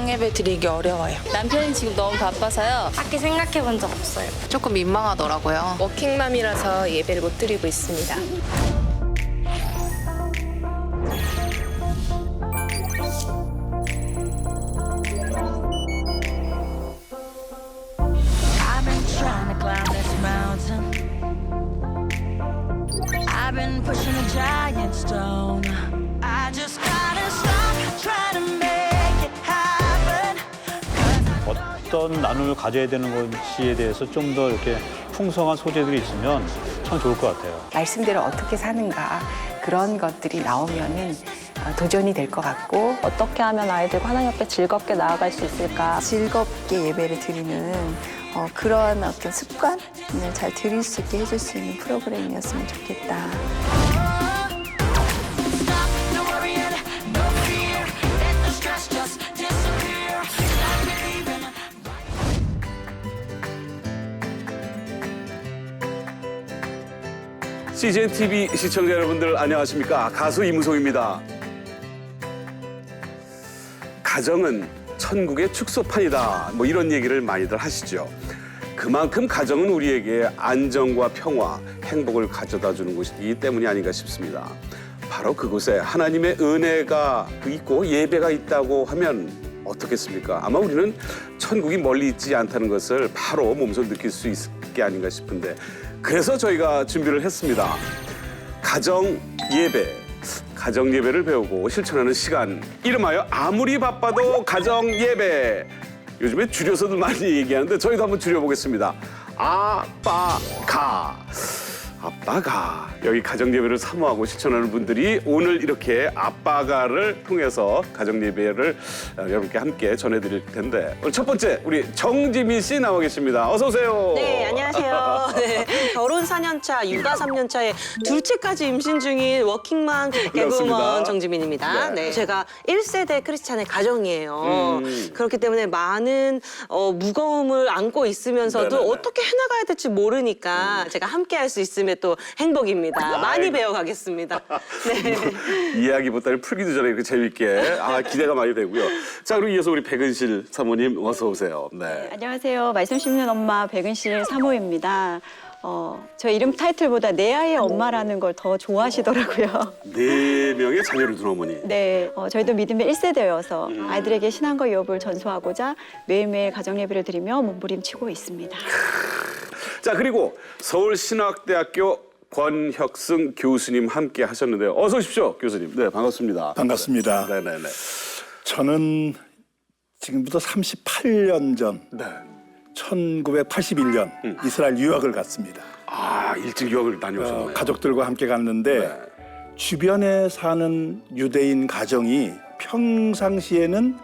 가정 예배 드리기 어려워요. 남편이 지금 너무 바빠서요. 딱히 생각해 본 적 없어요. 조금 민망하더라고요. 워킹맘이라서 예배를 못 드리고 있습니다. I've been trying to climb this mountain. I've been pushing a giant stone. I just gotta stop trying to make it happen. 어떤 나눔을 가져야 되는 것이에 대해서 좀 더 이렇게 풍성한 소재들이 있으면 참 좋을 것 같아요. 말씀대로 어떻게 사는가 그런 것들이 나오면은 도전이 될 것 같고 어떻게 하면 아이들과 하나님 앞에 즐겁게 나아갈 수 있을까? 즐겁게 예배를 드리는 그러한 어떤 습관을 잘 드릴 수 있게 해줄 수 있는 프로그램이었으면 좋겠다. Stop the worrying, no fear. Let the stress just disappear. I believe in CGN TV 시청자 여러분들 안녕하십니까? 가수 이무송입니다. 가정은 천국의 축소판이다. 뭐 이런 얘기를 많이들 하시죠. 그만큼 가정은 우리에게 안정과 평화, 행복을 가져다 주는 곳이기 때문이 아닌가 싶습니다. 바로 그곳에 하나님의 은혜가 있고 예배가 있다고 하면 어떻겠습니까? 아마 우리는 천국이 멀리 있지 않다는 것을 바로 몸소 느낄 수 있을 게 아닌가 싶은데 그래서 저희가 준비를 했습니다. 가정 예배를 배우고 실천하는 시간. 이름하여 아무리 바빠도 가정 예배. 요즘에 줄여서도 많이 얘기하는데 저희도 한번 줄여보겠습니다. 아빠가. 아빠가. 여기 가정 예배를 사모하고 실천하는 분들이 오늘 이렇게 아빠가를 통해서 가정 예배를 여러분께 함께 전해드릴 텐데 오늘 첫 번째 우리 정지민 씨 나와 계십니다. 어서 오세요. 네, 안녕하세요. 네, 결혼 4년차, 육아 3년차에 둘째까지 임신 중인 워킹맘 개그우먼 정지민입니다. 네. 제가 1세대 크리스찬의 가정이에요. 그렇기 때문에 많은 무거움을 안고 있으면서도 네네네. 어떻게 해나가야 될지 모르니까 제가 함께 할 수 있음에 또 행복입니다. 많이 배워가겠습니다. 네. 이야기보다는 풀기도 전에 이렇게 재밌게 기대가 많이 되고요. 자, 그리고 이어서 우리 백은실 사모님 어서 오세요. 네. 안녕하세요. 말씀 씹는 엄마 백은실 사모입니다. 저 이름 타이틀보다 내 아이의 엄마라는 걸 더 좋아하시더라고요. 4명의 자녀를 둔 어머니. 네, 저희도 믿음의 1세대여서 아이들에게 신앙과 유업을 전수하고자 매일매일 가정 예배를 드리며 몸부림치고 있습니다. 자, 그리고 서울신학대학교 권혁승 교수님 함께 하셨는데요. 어서 오십시오, 교수님. 네, 반갑습니다. 반갑습니다. 네네네. 저는 지금부터 38년 전 네. 1981년 이스라엘 유학을 갔습니다. 일찍 유학을 다녀오셨네요. 가족들과 함께 갔는데 네. 주변에 사는 유대인 가정이 평상시에는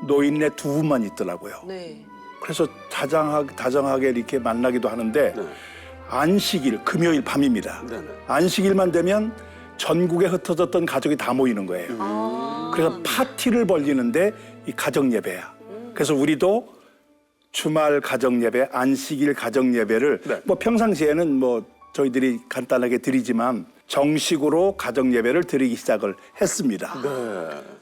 노인네 2분만 있더라고요. 네. 그래서 다정하게 이렇게 만나기도 하는데 네. 안식일, 금요일 밤입니다. 네네. 안식일만 되면 전국에 흩어졌던 가족이 다 모이는 거예요. 그래서 파티를 벌리는데 이 가정 예배야. 그래서 우리도 주말 가정 예배, 안식일 가정 예배를 네. 뭐 평상시에는 뭐 저희들이 간단하게 드리지만 정식으로 가정 예배를 드리기 시작을 했습니다. 네.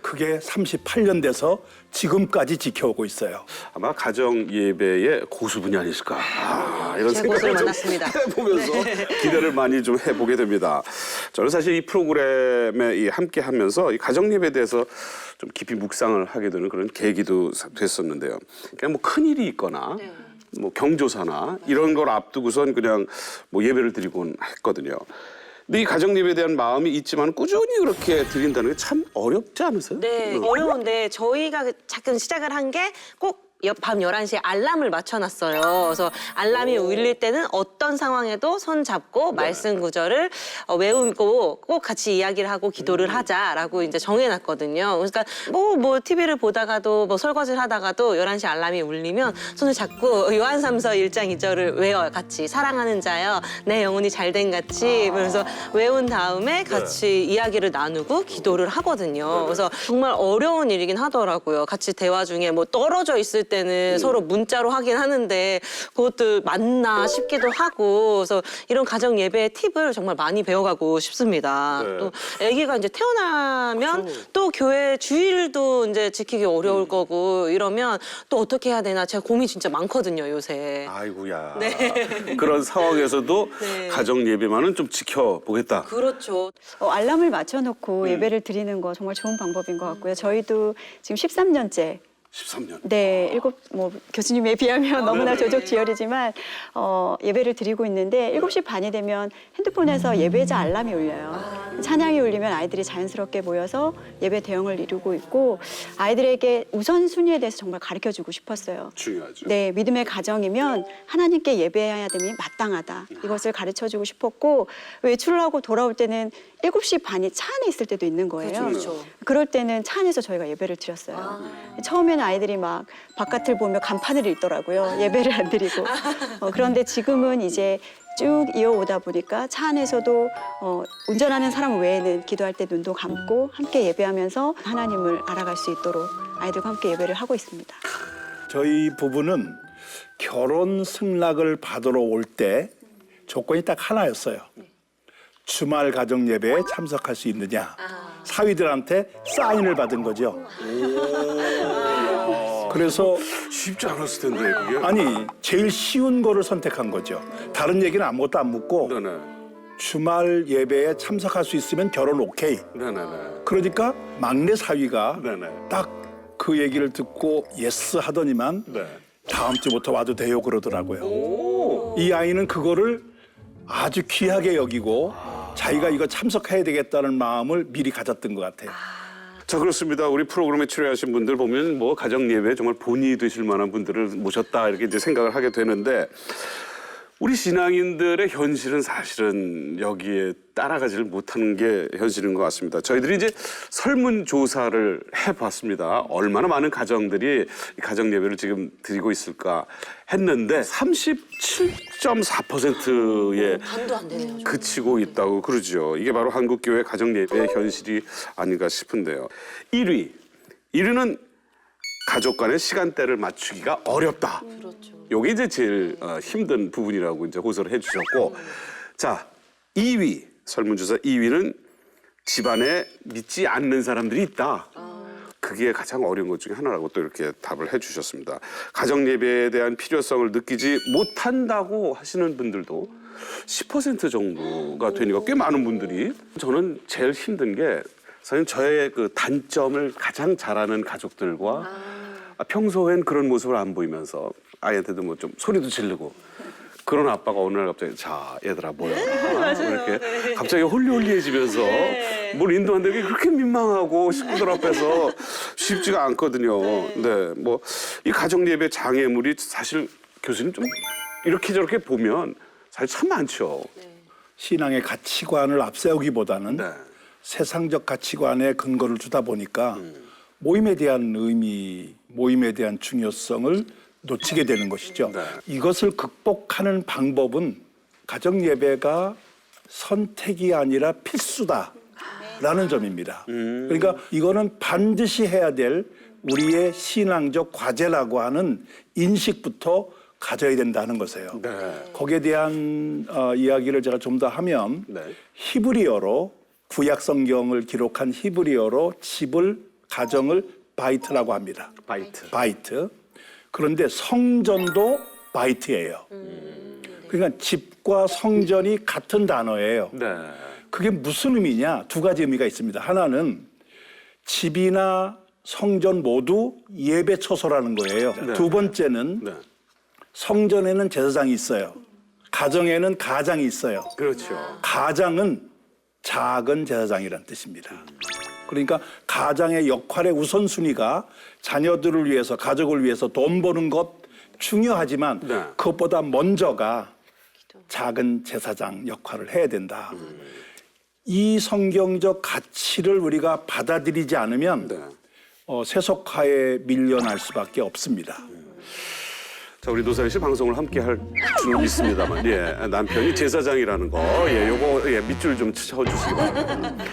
그게 38년 돼서 지금까지 지켜오고 있어요. 아마 가정 예배의 고수분이 아니실까. 이런 제 생각을 고수를 좀 만났습니다. 해보면서 기대를 많이 좀 해보게 됩니다. 저는 사실 이 프로그램에 함께 하면서 이 가정 예배에 대해서 좀 깊이 묵상을 하게 되는 그런 계기도 됐었는데요. 그냥 뭐 큰일이 있거나 뭐 경조사나 이런 걸 앞두고선 그냥 뭐 예배를 드리곤 했거든요. 근데 이 가정 예배에 대한 마음이 있지만 꾸준히 그렇게 드린다는 게 참 어렵지 않으세요? 네, 어려운데 저희가 작은 시작을 한 게 꼭 밤 11시에 알람을 맞춰놨어요. 그래서 알람이 울릴 때는 어떤 상황에도 손 잡고 말씀 구절을 외우고 꼭 같이 이야기를 하고 기도를 하자라고 이제 정해놨거든요. 그러니까 뭐 TV를 보다가도 뭐 설거지를 하다가도 11시 알람이 울리면 손을 잡고 요한 3서 1장 2절을 외워요. 같이 사랑하는 자여 내 영혼이 잘된 같이 그래서 외운 다음에 같이 이야기를 나누고 기도를 하거든요. 그래서 정말 어려운 일이긴 하더라고요. 같이 대화 중에 뭐 떨어져 있을 때는 서로 문자로 하긴 하는데 그것도 맞나 싶기도 하고 그래서 이런 가정 예배 팁을 정말 많이 배워가고 싶습니다. 네. 또 아기가 이제 태어나면 또 교회 주일도 이제 지키기 어려울 거고 이러면 또 어떻게 해야 되나 제가 고민 진짜 많거든요 요새. 아이고야. 네. 그런 상황에서도 네. 가정 예배만은 좀 지켜보겠다. 그렇죠. 알람을 맞춰놓고 예배를 드리는 거 정말 좋은 방법인 것 같고요. 저희도 지금 13년째 13년. 네, 교수님에 비하면 너무나 조족지혈이지만 예배를 드리고 있는데 7시 반이 되면 핸드폰에서 예배자 알람이 울려요. 찬양이 울리면 아이들이 자연스럽게 모여서 예배 대응을 이루고 있고 아이들에게 우선순위에 대해서 정말 가르쳐주고 싶었어요. 중요하죠. 네, 믿음의 가정이면 하나님께 예배해야 됨이 마땅하다. 이것을 가르쳐주고 싶었고 외출을 하고 돌아올 때는 7시 반이 차 안에 있을 때도 있는 거예요. 그렇죠. 그럴 때는 차 안에서 저희가 예배를 드렸어요. 처음에는 아이들이 막 바깥을 보며 간판을 읽더라고요. 예배를 안 드리고. 그런데 지금은 이제 쭉 이어오다 보니까 차 안에서도 운전하는 사람 외에는 기도할 때 눈도 감고 함께 예배하면서 하나님을 알아갈 수 있도록 아이들과 함께 예배를 하고 있습니다. 저희 부부는 결혼 승낙을 받으러 올 때 조건이 딱 하나였어요. 주말 가정 예배에 참석할 수 있느냐. 사위들한테 사인을 받은 거죠. 그래서 쉽지 않았을 텐데 그게. 아니 제일 쉬운 거를 선택한 거죠. 다른 얘기는 아무것도 안 묻고 네네. 주말 예배에 참석할 수 있으면 결혼 오케이. 네네네. 그러니까 막내 사위가 네네. 딱 그 얘기를 듣고 예스 하더니만 네. 다음 주부터 와도 돼요 그러더라고요. 이 아이는 그거를 아주 귀하게 여기고 자기가 이거 참석해야 되겠다는 마음을 미리 가졌던 것 같아요. 자, 그렇습니다. 우리 프로그램에 출연하신 분들 보면 뭐 가정 예배에 정말 본이 되실 만한 분들을 모셨다 이렇게 이제 생각을 하게 되는데 우리 신앙인들의 현실은 사실은 여기에 따라가지를 못하는 게 현실인 것 같습니다. 저희들이 이제 설문조사를 해봤습니다. 얼마나 많은 가정들이 가정 예배를 지금 드리고 있을까 했는데 37.4%에 반도 안 되네요. 그치고 있다고 그러죠. 이게 바로 한국교회 가정 예배의 현실이 아닌가 싶은데요. 1위는 가족 간의 시간대를 맞추기가 어렵다. 그렇죠. 요게 이제 제일 힘든 부분이라고 이제 호소를 해주셨고, 자 2위 설문조사 2위는 집안에 믿지 않는 사람들이 있다. 그게 가장 어려운 것 중에 하나라고 또 이렇게 답을 해주셨습니다. 가정 예배에 대한 필요성을 느끼지 못한다고 하시는 분들도 10% 정도가 되니까 꽤 많은 분들이 저는 제일 힘든 게 사실 저의 그 단점을 가장 잘하는 가족들과 평소엔 그런 모습을 안 보이면서 아이한테도 뭐 좀 소리도 지르고 그런 아빠가 어느 날 갑자기 자 얘들아 뭐야 이렇게 갑자기 홀리홀리해지면서 뭘 인도하는데 그게 그렇게 민망하고 식구들 앞에서 쉽지가 않거든요. 네, 뭐 이 가정 예배 장애물이 사실 교수님 좀 이렇게 저렇게 보면 사실 참 많죠. 신앙의 가치관을 앞세우기보다는 네. 세상적 가치관에 근거를 주다 보니까 모임에 대한 의미, 모임에 대한 중요성을 놓치게 되는 것이죠. 네. 이것을 극복하는 방법은 가정 예배가 선택이 아니라 필수다라는 점입니다. 그러니까 이거는 반드시 해야 될 우리의 신앙적 과제라고 하는 인식부터 가져야 된다는 것이에요. 네. 거기에 대한 이야기를 제가 좀 더 하면 네. 히브리어로 구약 성경을 기록한 히브리어로 집을 가정을 바이트라고 합니다. 바이트. 그런데 성전도 바이트예요. 그러니까 집과 성전이 같은 단어예요. 네. 그게 무슨 의미냐? 두 가지 의미가 있습니다. 하나는 집이나 성전 모두 예배 처소라는 거예요. 네. 두 번째는 네. 성전에는 제사장이 있어요. 가정에는 가장이 있어요. 그렇죠. 가장은 작은 제사장이라는 뜻입니다. 그러니까 가장의 역할의 우선순위가 자녀들을 위해서, 가족을 위해서 돈 버는 것 중요하지만 네. 그것보다 먼저가 작은 제사장 역할을 해야 된다. 이 성경적 가치를 우리가 받아들이지 않으면 네. 세속화에 밀려날 수밖에 없습니다. 자, 우리 노사연 씨 방송을 함께 할 줄은 믿습니다만, 예, 남편이 제사장이라는 거, 예, 요거, 예, 밑줄 좀 쳐주시기 바랍니다.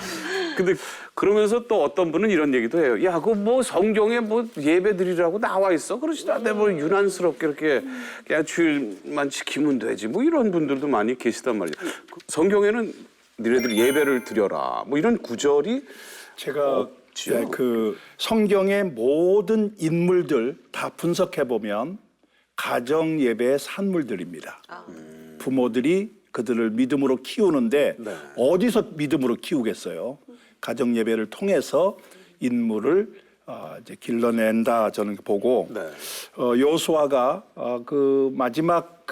근데 그러면서 또 어떤 분은 이런 얘기도 해요. 야, 그 뭐 성경에 뭐 예배 드리라고 나와 있어. 그러지도 않는데 뭐 유난스럽게 이렇게 그냥 주일만 지키면 되지. 뭐 이런 분들도 많이 계시단 말이에요. 성경에는 너희들 예배를 드려라. 뭐 이런 구절이 제가 그 성경의 모든 인물들 다 분석해 보면 가정 예배의 산물들입니다. 부모들이 그들을 믿음으로 키우는데 네. 어디서 믿음으로 키우겠어요? 가정 예배를 통해서 인물을 이제 길러낸다 저는 보고 네. 여호수아가 그 마지막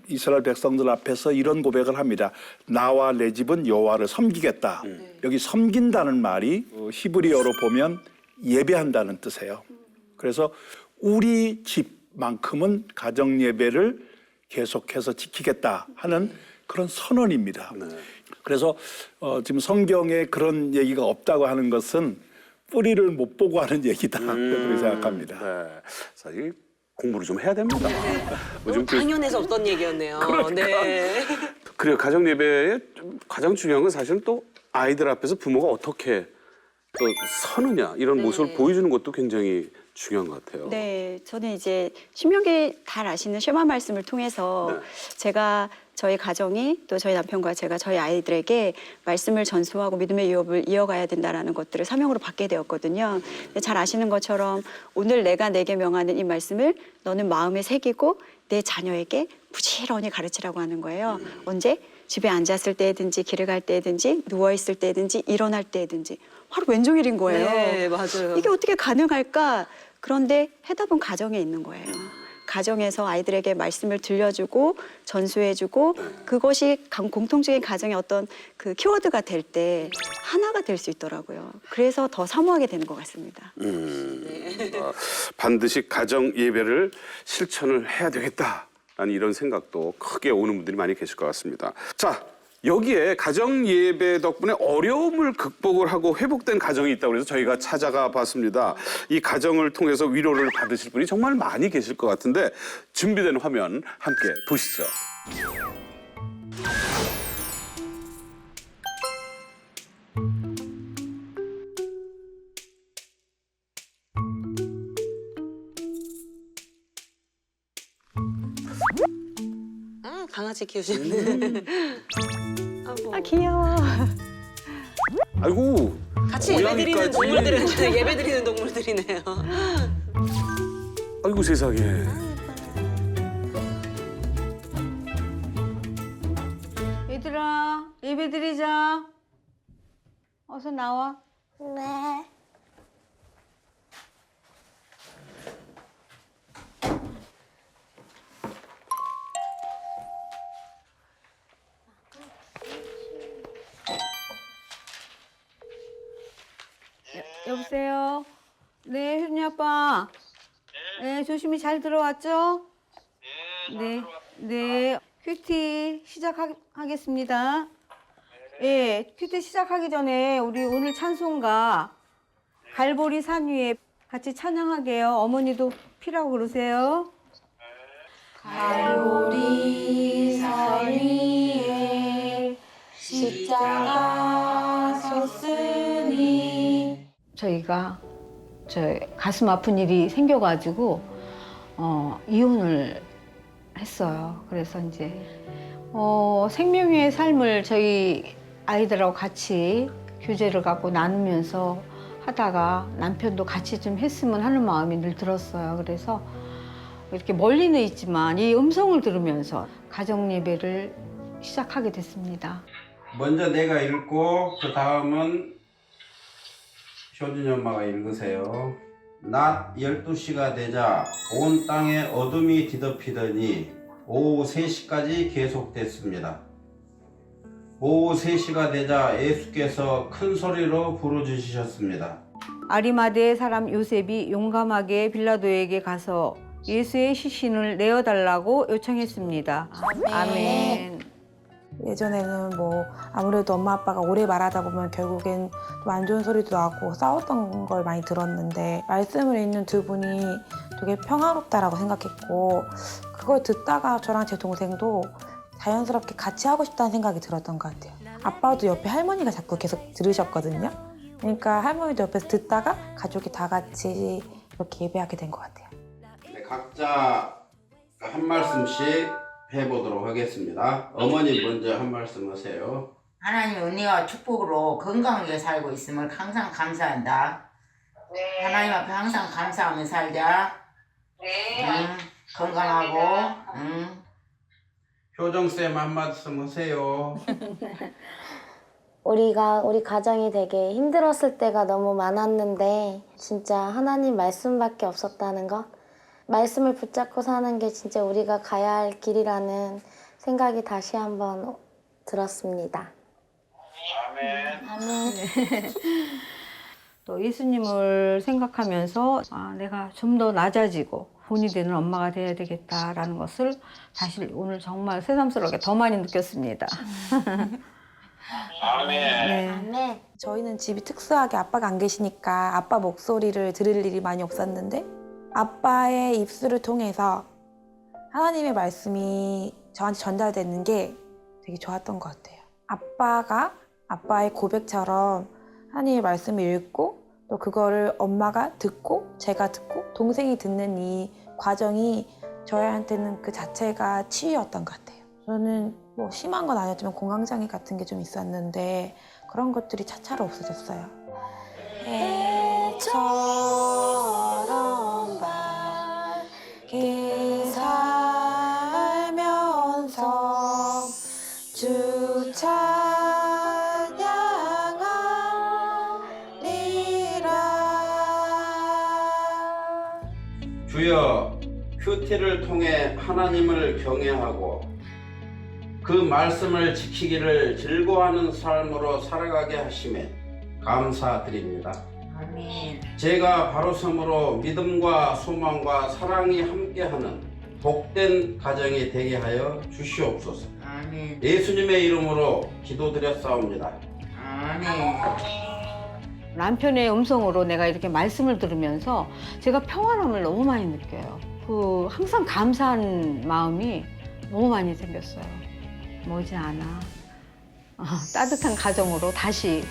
이스라엘 백성들 앞에서 이런 고백을 합니다. 나와 내 집은 여호와를 섬기겠다. 여기 섬긴다는 말이 히브리어로 보면 예배한다는 뜻이에요. 그래서 우리 집만큼은 가정 예배를 계속해서 지키겠다 하는 그런 선언입니다. 그래서 지금 성경에 그런 얘기가 없다고 하는 것은 뿌리를 못 보고 하는 얘기다. 그렇게 생각합니다. 네. 사실 공부를 좀 해야 됩니다. 너무 당연해서 없던 얘기였네요. 네. 그래요. 가정 예배에 가장 중요한 건 사실은 또 아이들 앞에서 부모가 어떻게 또 서느냐 이런 모습을 보여주는 것도 굉장히 중요한 것 같아요. 네, 저는 이제 신명기 잘 아시는 쉐마 말씀을 통해서 제가 저희 가정이 또 저희 남편과 제가 저희 아이들에게 말씀을 전수하고 믿음의 유업을 이어가야 된다라는 것들을 사명으로 받게 되었거든요. 근데 잘 아시는 것처럼 오늘 내가 내게 명하는 이 말씀을 너는 마음에 새기고 내 자녀에게 부지런히 가르치라고 하는 거예요. 언제? 집에 앉았을 때든지 길을 갈 때든지 누워있을 때든지 일어날 때든지 하루 왼종일인 거예요. 네, 맞아요. 이게 어떻게 가능할까? 그런데 해답은 가정에 있는 거예요. 가정에서 아이들에게 말씀을 들려주고 전수해주고 그것이 공통적인 가정의 어떤 그 키워드가 될 때 하나가 될 수 있더라고요. 그래서 더 사모하게 되는 것 같습니다. 반드시 가정 예배를 실천을 해야 되겠다라는 이런 생각도 크게 오는 분들이 많이 계실 것 같습니다. 자, 여기에 가정 예배 덕분에 어려움을 극복을 하고 회복된 가정이 있다고 해서 저희가 찾아가 봤습니다. 이 가정을 통해서 위로를 받으실 분이 정말 많이 계실 것 같은데 준비된 화면 함께 보시죠. 강아지 키우시는. 아 귀여워. 아이고. 같이 예배드리는 동물들이네요. 예배드리는 동물들이네요. 아이고 세상에. 얘들아, 예배 드리자. 어서 나와. 네. 여보세요? 네, 효준이 아빠. 네, 조심히 잘 들어왔죠? 네. 네. 큐티 시작하겠습니다. 예, 큐티 시작하기 전에 우리 오늘 찬송가 갈보리 산 위에 같이 찬양하게요. 어머니도 피라고 그러세요. 갈보리 산 위에 십자가 섰으니 저희가 가슴 아픈 일이 생겨가지고 이혼을 했어요. 그래서 이제 생명의 삶을 저희 아이들하고 같이 교제를 갖고 나누면서 하다가 남편도 같이 좀 했으면 하는 마음이 늘 들었어요. 그래서 이렇게 멀리는 있지만 이 음성을 들으면서 가정 예배를 시작하게 됐습니다. 먼저 내가 읽고 그 다음은 효준이 엄마가 읽으세요. 낮 12시가 되자 온 땅에 어둠이 뒤덮이더니 오후 3시까지 계속됐습니다. 오후 3시가 되자 예수께서 큰 소리로 부르짖으셨습니다. 아리마대의 사람 요셉이 용감하게 빌라도에게 가서 예수의 시신을 내어달라고 요청했습니다. 아멘. 예전에는 뭐 아무래도 엄마 아빠가 오래 말하다 보면 결국엔 좀 안 좋은 소리도 나고 싸웠던 걸 많이 들었는데 말씀을 읽는 두 분이 되게 평화롭다라고 생각했고 그걸 듣다가 저랑 제 동생도 자연스럽게 같이 하고 싶다는 생각이 들었던 것 같아요. 아빠도 옆에 할머니가 자꾸 계속 들으셨거든요. 그러니까 할머니도 옆에서 듣다가 가족이 다 같이 이렇게 예배하게 된 것 같아요. 네, 각자 한 말씀씩 해보도록 하겠습니다. 어머니 먼저 한 말씀 하세요. 하나님 은혜와 축복으로 건강하게 살고 있음을 항상 감사한다. 네. 하나님 앞에 항상 감사하며 살자. 네. 건강하고. 효정쌤 한 말씀 하세요. 우리 가정이 되게 힘들었을 때가 너무 많았는데 진짜 하나님 말씀밖에 없었다는 것, 말씀을 붙잡고 사는 게 진짜 우리가 가야 할 길이라는 생각이 다시 한번 들었습니다. 아멘. 또 예수님을 생각하면서 내가 좀 더 낮아지고 본이 되는 엄마가 돼야 되겠다라는 것을 사실 오늘 정말 새삼스럽게 더 많이 느꼈습니다. 네. 아멘. 저희는 집이 특수하게 아빠가 안 계시니까 아빠 목소리를 들을 일이 많이 없었는데 아빠의 입술을 통해서 하나님의 말씀이 저한테 전달되는 게 되게 좋았던 것 같아요. 아빠가 아빠의 고백처럼 하나님의 말씀을 읽고 또 그거를 엄마가 듣고 제가 듣고 동생이 듣는 이 과정이 저희한테는 그 자체가 치유였던 것 같아요. 저는 뭐 심한 건 아니었지만 공황장애 같은 게 좀 있었는데 그런 것들이 차차로 없어졌어요. 해처럼 밝게 살면서 주 찬양하리라. 주여, 큐티를 통해 하나님을 경외하고 그 말씀을 지키기를 즐거워하는 삶으로 살아가게 하심에 감사드립니다. 아멘. 제가 바로 섬으로 믿음과 소망과 사랑이 함께하는 복된 가정이 되게 하여 주시옵소서. 아멘. 예수님의 이름으로 기도드렸사옵니다. 아멘. 남편의 음성으로 내가 이렇게 말씀을 들으면서 제가 평안함을 너무 많이 느껴요. 항상 감사한 마음이 너무 많이 생겼어요. 머지않아 따뜻한 가정으로 다시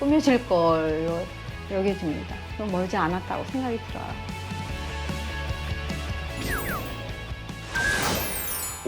꾸며질 걸로 여겨집니다. 그럼 멀지 않았다고 생각이 들어요.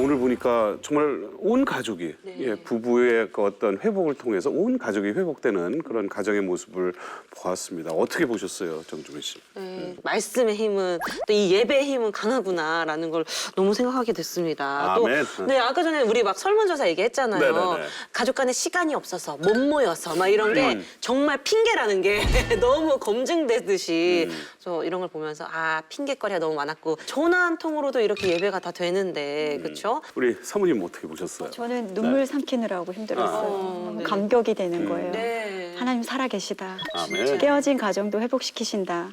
오늘 보니까 정말 온 가족이 부부의 그 어떤 회복을 통해서 온 가족이 회복되는 그런 가정의 모습을 보았습니다. 어떻게 보셨어요, 정주민 씨? 네, 말씀의 힘은 또 이 예배의 힘은 강하구나라는 걸 너무 생각하게 됐습니다. 아멘. 또 네, 아까 전에 우리 막 설문조사 얘기했잖아요. 네네네. 가족 간에 시간이 없어서 못 모여서 막 이런 게 정말 핑계라는 게 너무 검증되듯이 저 이런 걸 보면서 핑계거리가 너무 많았고 전화 한 통으로도 이렇게 예배가 다 되는데 그렇죠? 우리 사모님 어떻게 보셨어요? 저는 눈물 삼키느라고 힘들었어요. 너무 감격이 되는 거예요. 네. 하나님 살아계시다. 아멘. 깨어진 가정도 회복시키신다.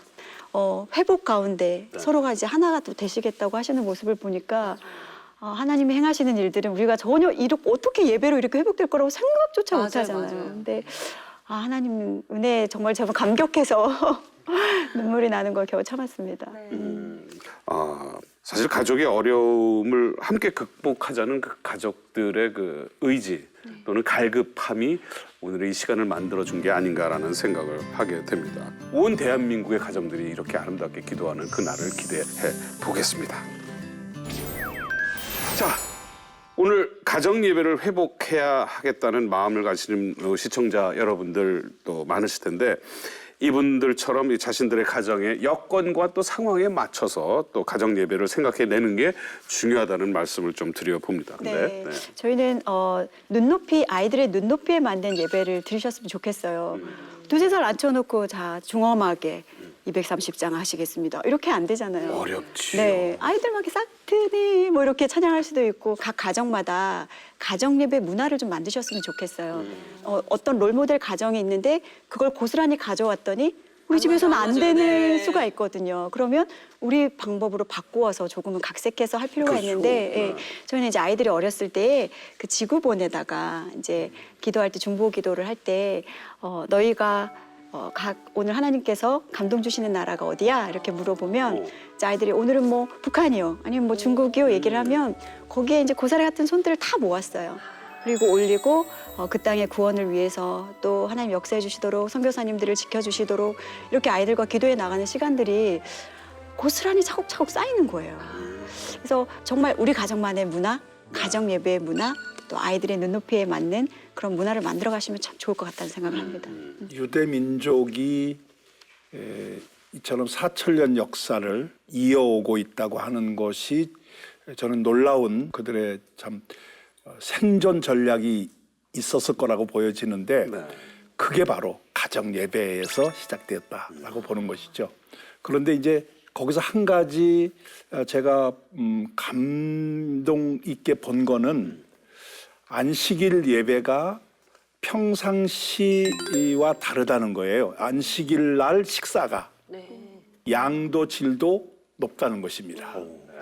회복 가운데 서로가 이제 하나가 또 되시겠다고 하시는 모습을 보니까 하나님이 행하시는 일들은 우리가 전혀 어떻게 예배로 이렇게 회복될 거라고 생각조차 못 하잖아요. 근데 하나님 은혜 정말 제가 감격해서 눈물이 나는 걸 겨우 참았습니다. 사실 가족의 어려움을 함께 극복하자는 그 가족들의 그 의지 또는 갈급함이 오늘의 이 시간을 만들어준 게 아닌가라는 생각을 하게 됩니다. 온 대한민국의 가정들이 이렇게 아름답게 기도하는 그날을 기대해 보겠습니다. 자, 오늘 가정 예배를 회복해야 하겠다는 마음을 가지는 시청자 여러분들도 많으실 텐데 이분들처럼 자신들의 가정의 여건과 또 상황에 맞춰서 또 가정 예배를 생각해내는 게 중요하다는 말씀을 좀 드려봅니다. 네. 저희는 아이들의 눈높이에 맞는 예배를 드리셨으면 좋겠어요. 두세 살 앉혀놓고 중엄하게 230장 하시겠습니다. 이렇게 안 되잖아요. 어렵지요. 네, 아이들 막 싹트니 뭐 이렇게 찬양할 수도 있고 각 가정마다 가정 예배 문화를 좀 만드셨으면 좋겠어요. 어떤 롤모델 가정이 있는데 그걸 고스란히 가져왔더니 우리 집에서는 안 되는 수가 있거든요. 그러면 우리 방법으로 바꾸어서 조금은 각색해서 할 필요가 있는데 저희는 이제 아이들이 어렸을 때 그 지구본에다가 이제 기도할 때 중보 기도를 할 때 너희가 오늘 하나님께서 감동 주시는 나라가 어디야? 이렇게 물어보면 이제 아이들이 오늘은 뭐 북한이요, 아니면 뭐 중국이요 얘기를 하면 거기에 이제 고사리 같은 손들을 다 모았어요. 그리고 올리고 그 땅의 구원을 위해서 또 하나님 역사해 주시도록 선교사님들을 지켜주시도록 이렇게 아이들과 기도해 나가는 시간들이 고스란히 차곡차곡 쌓이는 거예요. 그래서 정말 우리 가정만의 문화, 가정 예배의 문화, 또 아이들의 눈높이에 맞는 그런 문화를 만들어 가시면 참 좋을 것 같다는 생각을 합니다. 유대 민족이 이처럼 4,000년 역사를 이어오고 있다고 하는 것이 저는 놀라운 그들의 참 생존 전략이 있었을 거라고 보여지는데 그게 바로 가정 예배에서 시작되었다라고 보는 것이죠. 그런데 이제 거기서 한 가지 제가 감동 있게 본 거는 안식일 예배가 평상시와 다르다는 거예요. 안식일 날 식사가 양도 질도 높다는 것입니다.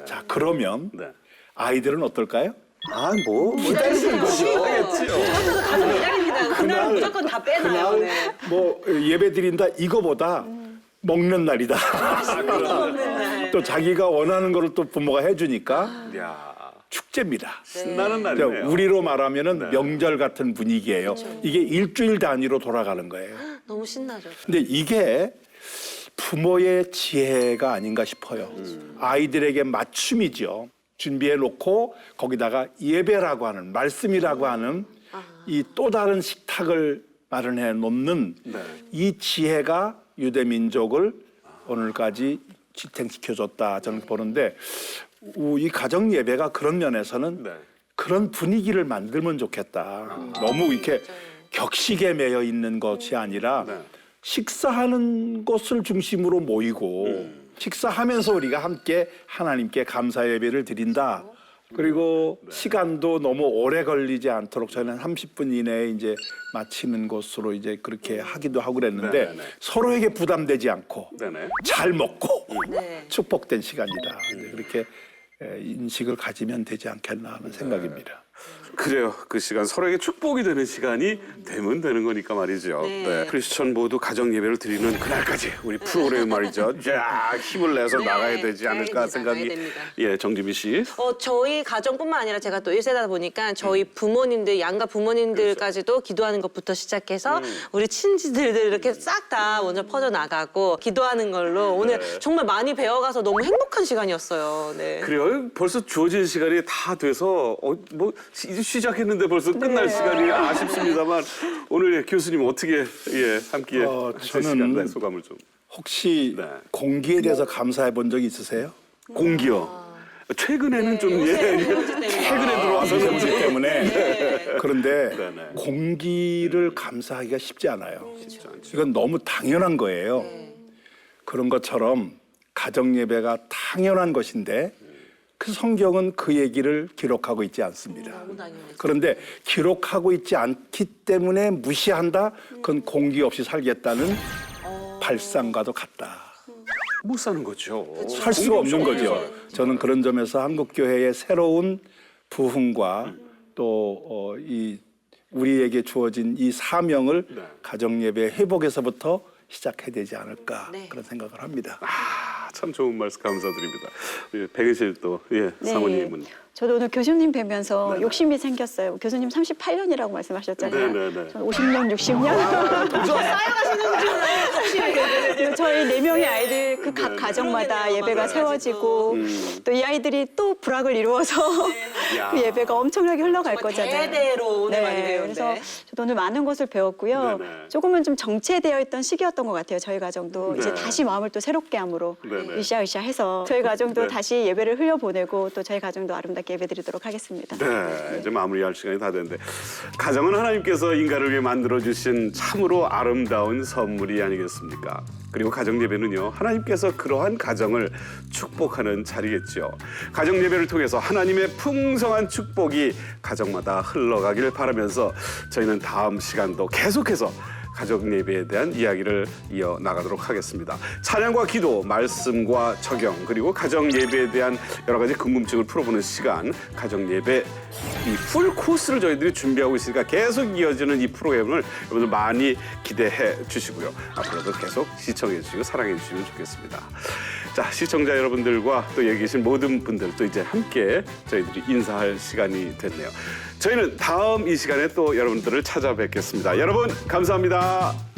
자, 그러면 아이들은 어떨까요? 기다리는 거죠. 가서 기다립니다. 그날은 무조건 다 빼놔요. 네. 뭐 예배 드린다 이거보다 먹는 날이다. 또 자기가 원하는 거를 또 부모가 해주니까 축제입니다. 신나는 날이네요. 우리로 말하면은 명절 같은 분위기예요. 이게 일주일 단위로 돌아가는 거예요. 너무 신나죠. 근데 이게 부모의 지혜가 아닌가 싶어요. 아이들에게 맞춤이죠. 준비해 놓고 거기다가 예배라고 하는 말씀이라고 하는 이 또 다른 식탁을 마련해 놓는 이 지혜가 유대 민족을 오늘까지 지탱시켜줬다 저는 보는데 이 가정 예배가 그런 면에서는 그런 분위기를 만들면 좋겠다. 너무 이렇게 격식에 매여 있는 것이 아니라 식사하는 것을 중심으로 모이고 식사하면서 우리가 함께 하나님께 감사 예배를 드린다. 그리고 시간도 너무 오래 걸리지 않도록 저는 30분 이내에 이제 마치는 것으로 이제 그렇게 하기도 하고 그랬는데 서로에게 부담되지 않고 잘 먹고 축복된 시간이다. 그렇게 인식을 가지면 되지 않겠나 하는 생각입니다. 그래요. 그 시간 서로에게 축복이 되는 시간이 되면 되는 거니까 말이죠. 크리스천 모두 가정 예배를 드리는 그날까지 우리 프로그램 말이죠. 쫙 힘을 내서 나가야 되지 않을까 생각이. 정지미 씨. 저희 가정뿐만 아니라 제가 또 1세다 보니까 저희 부모님들, 양가 부모님들까지도 기도하는 것부터 시작해서 우리 친지들들 이렇게 싹 다 먼저 퍼져 나가고 기도하는 걸로 오늘 정말 많이 배워가서 너무 행복한 시간이었어요. 그래요. 벌써 주어진 시간이 다 돼서 이제 시작했는데 벌써 끝날 시간이 아쉽습니다만 오늘 교수님 어떻게 함께 저는 소감을 좀. 혹시 공기에 대해서 감사해 본 적이 있으세요? 공기요. 최근에는 좀 최근에 들어와서 그렇기 때문에 그런데 공기를 감사하기가 쉽지 않아요. 이건 너무 당연한 거예요. 그런 것처럼 가정 예배가 당연한 것인데 그 성경은 그 얘기를 기록하고 있지 않습니다. 그런데 기록하고 있지 않기 때문에 무시한다? 그건 공기 없이 살겠다는 발상과도 같다. 못 사는 거죠. 살 수가 없는 거죠. 저는 그런 점에서 한국교회의 새로운 부흥과 또 우리에게 주어진 이 사명을 가정예배 회복에서부터 시작해야 되지 않을까 그런 생각을 합니다. 참 좋은 말씀 감사드립니다. 백은실 또 사모님은. 저도 오늘 교수님 뵈면서 욕심이 생겼어요. 교수님 38년이라고 말씀하셨잖아요. 저는 50년, 60년. 쌓여가시는 저희 4명의 아이들 그 각 가정마다 예배가 세워지고 또 이 아이들이 또 불학을 이루어서 그 예배가 엄청나게 흘러갈 거잖아요. 대대로 오늘 많이 배웠는데. 그래서 저도 오늘 많은 것을 배웠고요. 조금은 좀 정체되어 있던 시기였던 것 같아요. 저희 가정도 이제 다시 마음을 또 새롭게 함으로 으쌰으쌰해서 저희 가정도 다시 예배를 흘려보내고 또 저희 가정도 아름답게 예배드리도록 하겠습니다. 이제 마무리할 시간이 다 됐는데 가정은 하나님께서 인간을 위해 만들어주신 참으로 아름다운 선물이 아니겠습니까? 그리고 가정 예배는요 하나님께서 그러한 가정을 축복하는 자리겠죠. 가정 예배를 통해서 하나님의 풍성한 축복이 가정마다 흘러가길 바라면서 저희는 다음 시간도 계속해서 가정 예배에 대한 이야기를 이어나가도록 하겠습니다. 찬양과 기도, 말씀과 적용, 그리고 가정 예배에 대한 여러 가지 궁금증을 풀어보는 시간, 가정 예배 이 풀 코스를 저희들이 준비하고 있으니까 계속 이어지는 이 프로그램을 여러분들 많이 기대해 주시고요. 앞으로도 계속 시청해 주시고 사랑해 주시면 좋겠습니다. 자, 시청자 여러분들과 또 여기 계신 모든 분들 또 이제 함께 저희들이 인사할 시간이 됐네요. 저희는 다음 이 시간에 또 여러분들을 찾아뵙겠습니다. 여러분 감사합니다.